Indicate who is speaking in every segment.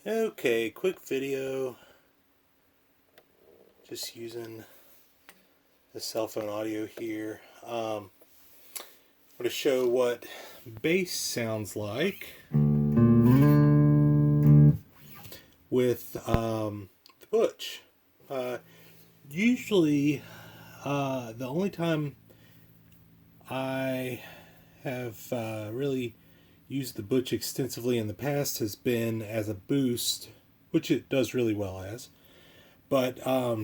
Speaker 1: Okay, quick video. Just using the cell phone audio here. I'm going to show what bass sounds like with the Butch. Usually, the only time I have really used the Butch extensively in the past has been as a boost, which it does really well as. But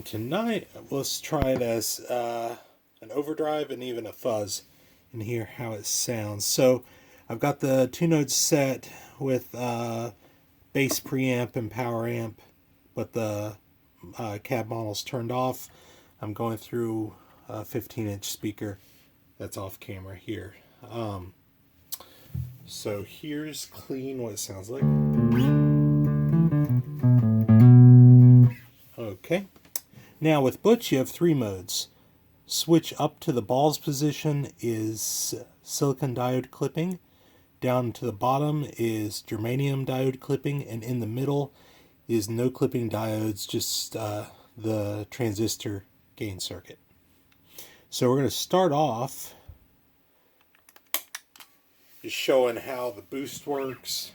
Speaker 1: tonight, let's try it as an overdrive and even a fuzz and hear how it sounds. So I've got the two notes set with bass preamp and power amp, but the cab model's turned off. I'm going through a 15-inch speaker that's off camera here. So here's clean what it sounds like. Okay. Now with Butch you have three modes. Switch up to the balls position is silicon diode clipping. Down to the bottom is germanium diode clipping, and in the middle is no clipping diodes, just the transistor gain circuit. So we're going to start off just showing how the boost works.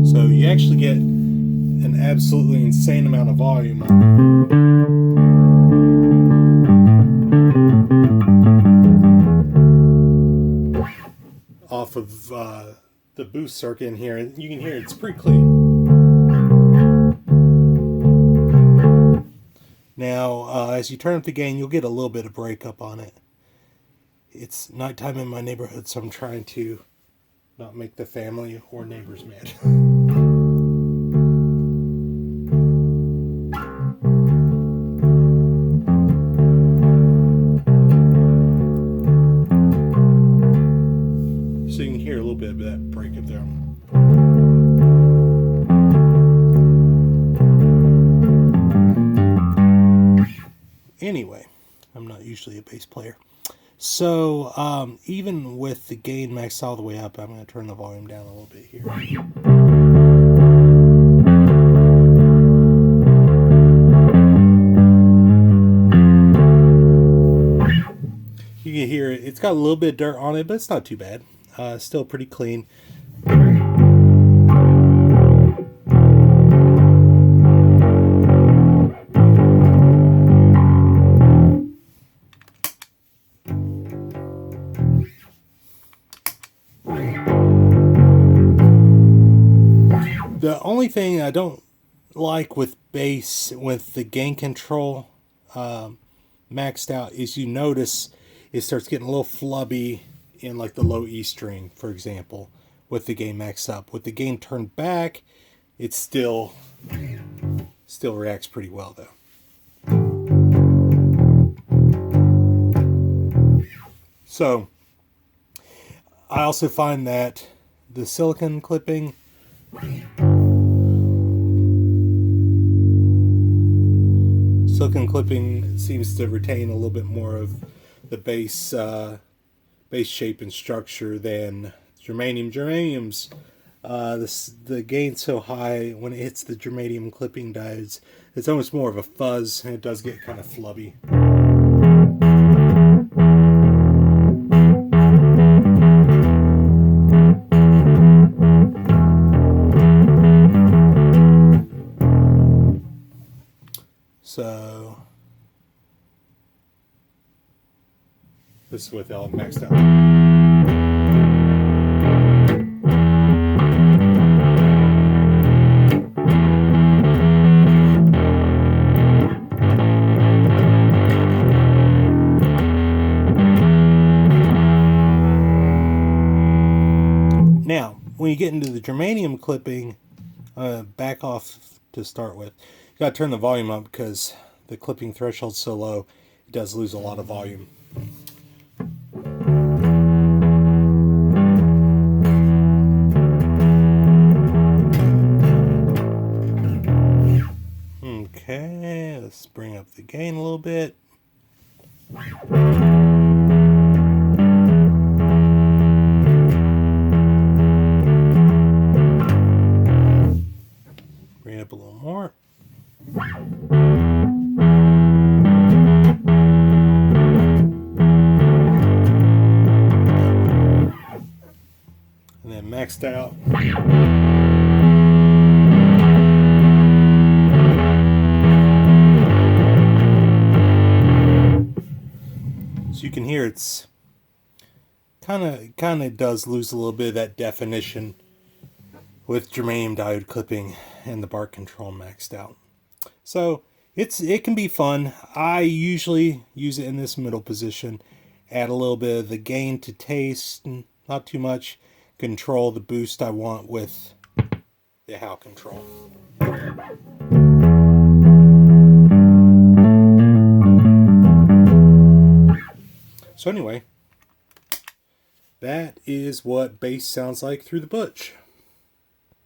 Speaker 1: So you actually get an absolutely insane amount of volume off of the boost circuit in here. You can hear it's pretty clean. Now, as you turn up the gain, you'll get a little bit of breakup on it. It's nighttime in my neighborhood, so I'm trying to not make the family or neighbors mad. So you can hear a little bit of that breakup there. Anyway, I'm not usually a bass player. So, even with the gain maxed all the way up, I'm going to turn the volume down a little bit here. You can hear it. It's got a little bit of dirt on it, but it's not too bad. Still pretty clean. The only thing I don't like with bass, with the gain control maxed out, is you notice it starts getting a little flubby in like the low E string, for example, with the gain maxed up. With the gain turned back, it still reacts pretty well though. So I also find that the silicon clipping seems to retain a little bit more of the bass shape and structure than germanium. Germanium's the gain's so high when it hits the germanium clipping diodes, it's almost more of a fuzz, and it does get kind of flubby. So this is with all maxed out. Now, when you get into the germanium clipping, back off to start with. You gotta turn the volume up because the clipping threshold's so low, it does lose a lot of volume. Okay, let's bring up the gain a little bit. maxed out. So you can hear it's kind of does lose a little bit of that definition with germanium diode clipping and the bark control maxed out. So it can be fun. I usually use it in this middle position. Add a little bit of the gain to taste, not too much. Control the boost I want with the how control. So anyway, that is what bass sounds like through the Butch.